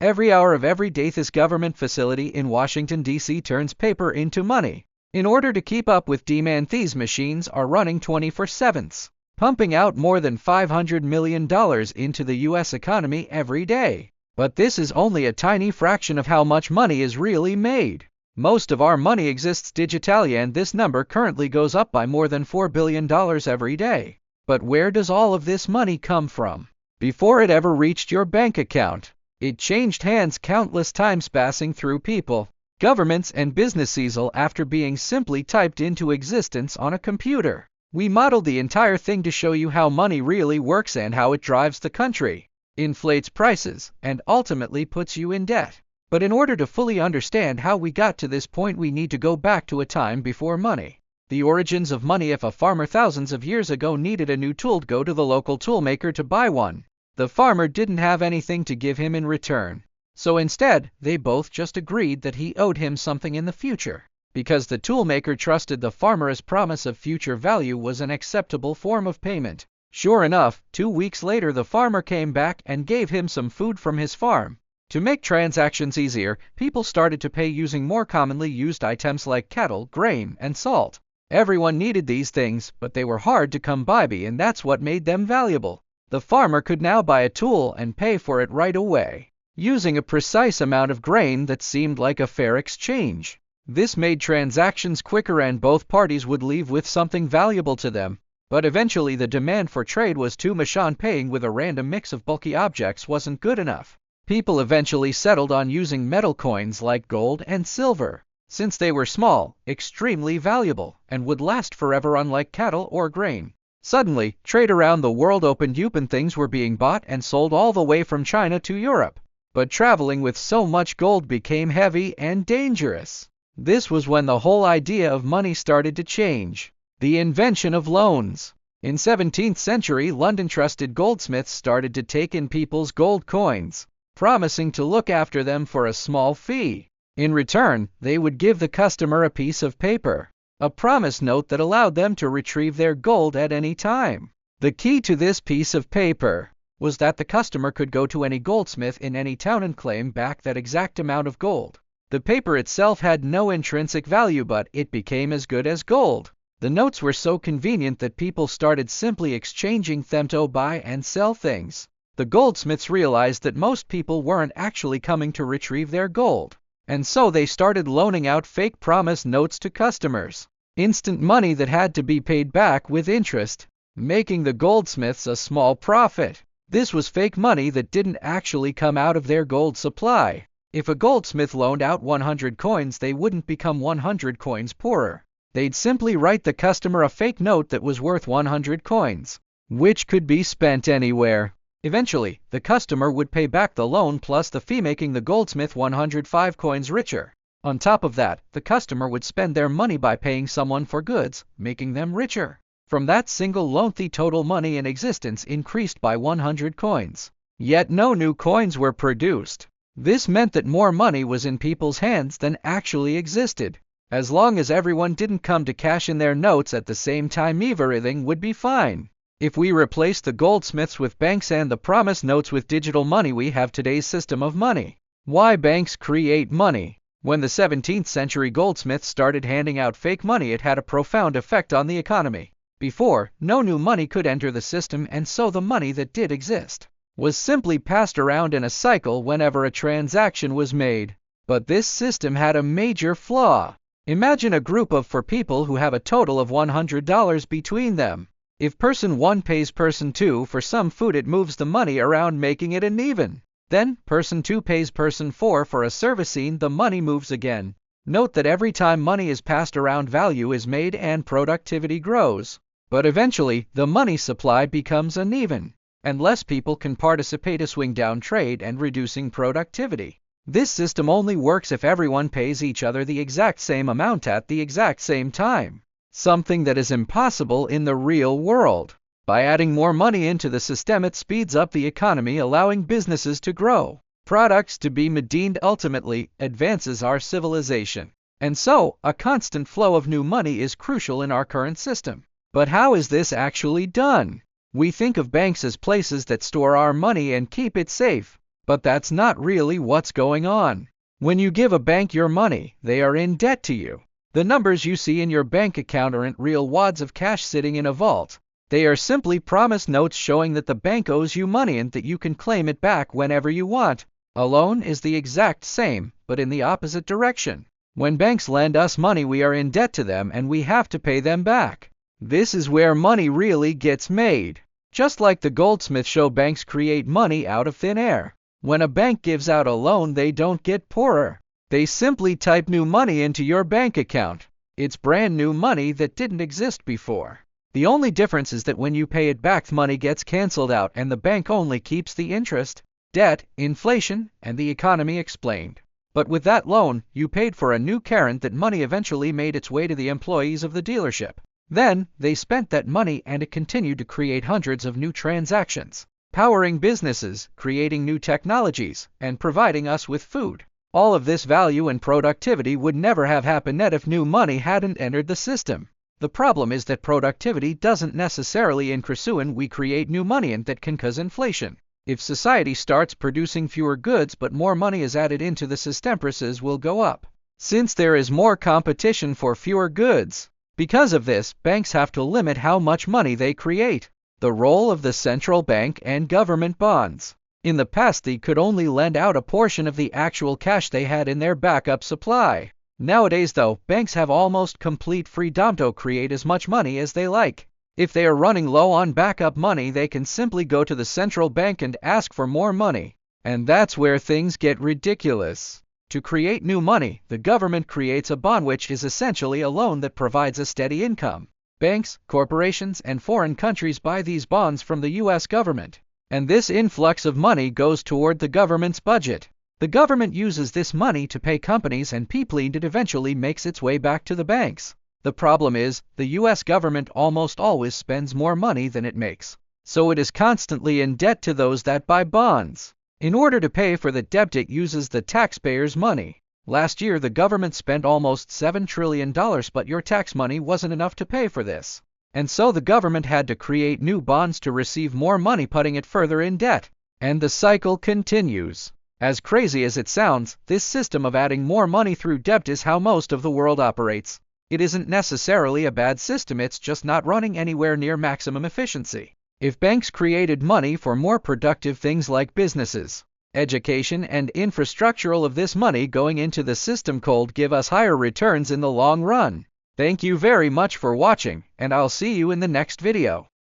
Every hour of every day this government facility in Washington, D.C. turns paper into money. In order to keep up with demand, these machines are running 24/7, pumping out more than $500 million into the U.S. economy every day. But this is only a tiny fraction of how much money is really made. Most of our money exists digitally, and this number currently goes up by more than $4 billion every day. But where does all of this money come from? Before it ever reached your bank account, it changed hands countless times, passing through people, governments, and businesses all after being simply typed into existence on a computer. We modeled the entire thing to show you how money really works and how it drives the country, inflates prices, and ultimately puts you in debt. But in order to fully understand how we got to this point, we need to go back to a time before money. The origins of money. If a farmer thousands of years ago needed a new tool, to go to the local toolmaker to buy one. The farmer didn't have anything to give him in return. So instead, they both just agreed that he owed him something in the future. Because the toolmaker trusted the farmer's promise of future value was an acceptable form of payment. Sure enough, 2 weeks later the farmer came back and gave him some food from his farm. To make transactions easier, people started to pay using more commonly used items like cattle, grain, and salt. Everyone needed these things, but they were hard to come by, and that's what made them valuable. The farmer could now buy a tool and pay for it right away, using a precise amount of grain that seemed like a fair exchange. This made transactions quicker, and both parties would leave with something valuable to them. But eventually the demand for trade was too much, and paying with a random mix of bulky objects wasn't good enough. People eventually settled on using metal coins like gold and silver, since they were small, extremely valuable, and would last forever, unlike cattle or grain. Suddenly, trade around the world opened up and things were being bought and sold all the way from China to Europe. But traveling with so much gold became heavy and dangerous. This was when the whole idea of money started to change. The invention of loans. In 17th century London, trusted goldsmiths started to take in people's gold coins, promising to look after them for a small fee. In return, they would give the customer a piece of paper, a promise note that allowed them to retrieve their gold at any time. The key to this piece of paper was that the customer could go to any goldsmith in any town and claim back that exact amount of gold. The paper itself had no intrinsic value, but it became as good as gold. The notes were so convenient that people started simply exchanging them to buy and sell things. The goldsmiths realized that most people weren't actually coming to retrieve their gold, and so they started loaning out fake promise notes to customers. Instant money that had to be paid back with interest, making the goldsmiths a small profit. This was fake money that didn't actually come out of their gold supply. If a goldsmith loaned out 100 coins, they wouldn't become 100 coins poorer. They'd simply write the customer a fake note that was worth 100 coins, which could be spent anywhere. Eventually, the customer would pay back the loan plus the fee, making the goldsmith 105 coins richer. On top of that, the customer would spend their money by paying someone for goods, making them richer. From that single loan, the total money in existence increased by 100 coins. Yet no new coins were produced. This meant that more money was in people's hands than actually existed. As long as everyone didn't come to cash in their notes at the same time, everything would be fine. If we replace the goldsmiths with banks and the promise notes with digital money, we have today's system of money. Why banks create money? When the 17th century goldsmiths started handing out fake money, it had a profound effect on the economy. Before, no new money could enter the system, and so the money that did exist was simply passed around in a cycle whenever a transaction was made. But this system had a major flaw. Imagine a group of 4 people who have a total of $100 between them. If person 1 pays person 2 for some food, it moves the money around, making it uneven. Then, person 2 pays person 4 for a service, and the money moves again. Note that every time money is passed around, value is made and productivity grows. But eventually, the money supply becomes uneven, and less people can participate, a swing down trade and reducing productivity. This system only works if everyone pays each other the exact same amount at the exact same time, something that is impossible in the real world. By adding more money into the system, it speeds up the economy, allowing businesses to grow, products to be made, and ultimately advances our civilization. And so, a constant flow of new money is crucial in our current system. But how is this actually done? We think of banks as places that store our money and keep it safe. But that's not really what's going on. When you give a bank your money, they are in debt to you. The numbers you see in your bank account aren't real wads of cash sitting in a vault. They are simply promise notes showing that the bank owes you money and that you can claim it back whenever you want. A loan is the exact same, but in the opposite direction. When banks lend us money, we are in debt to them and we have to pay them back. This is where money really gets made. Just like the Goldsmith show, banks create money out of thin air. When a bank gives out a loan, they don't get poorer. They simply type new money into your bank account. It's brand new money that didn't exist before. The only difference is that when you pay it back, the money gets canceled out and the bank only keeps the interest, debt, inflation, and the economy explained. But with that loan, you paid for a new car and that money eventually made its way to the employees of the dealership. Then, they spent that money and it continued to create hundreds of new transactions, powering businesses, creating new technologies, and providing us with food. All of this value and productivity would never have happened if new money hadn't entered the system. The problem is that productivity doesn't necessarily increase when we create new money, and that can cause inflation. If society starts producing fewer goods but more money is added into the system, prices will go up, since there is more competition for fewer goods. Because of this, banks have to limit how much money they create. The role of the central bank and government bonds. In the past, they could only lend out a portion of the actual cash they had in their backup supply. Nowadays, though, banks have almost complete freedom to create as much money as they like. If they are running low on backup money, they can simply go to the central bank and ask for more money. And that's where things get ridiculous. To create new money, the government creates a bond, which is essentially a loan that provides a steady income. Banks, corporations, and foreign countries buy these bonds from the U.S. government. And this influx of money goes toward the government's budget. The government uses this money to pay companies and people, and it eventually makes its way back to the banks. The problem is, the U.S. government almost always spends more money than it makes. So it is constantly in debt to those that buy bonds. In order to pay for the debt, it uses the taxpayers' money. Last year, the government spent almost $7 trillion, but your tax money wasn't enough to pay for this. And so the government had to create new bonds to receive more money, putting it further in debt. And the cycle continues. As crazy as it sounds, this system of adding more money through debt is how most of the world operates. It isn't necessarily a bad system, it's just not running anywhere near maximum efficiency. If banks created money for more productive things like businesses, education, and infrastructure, all of this money going into the system could give us higher returns in the long run. Thank you very much for watching, and I'll see you in the next video.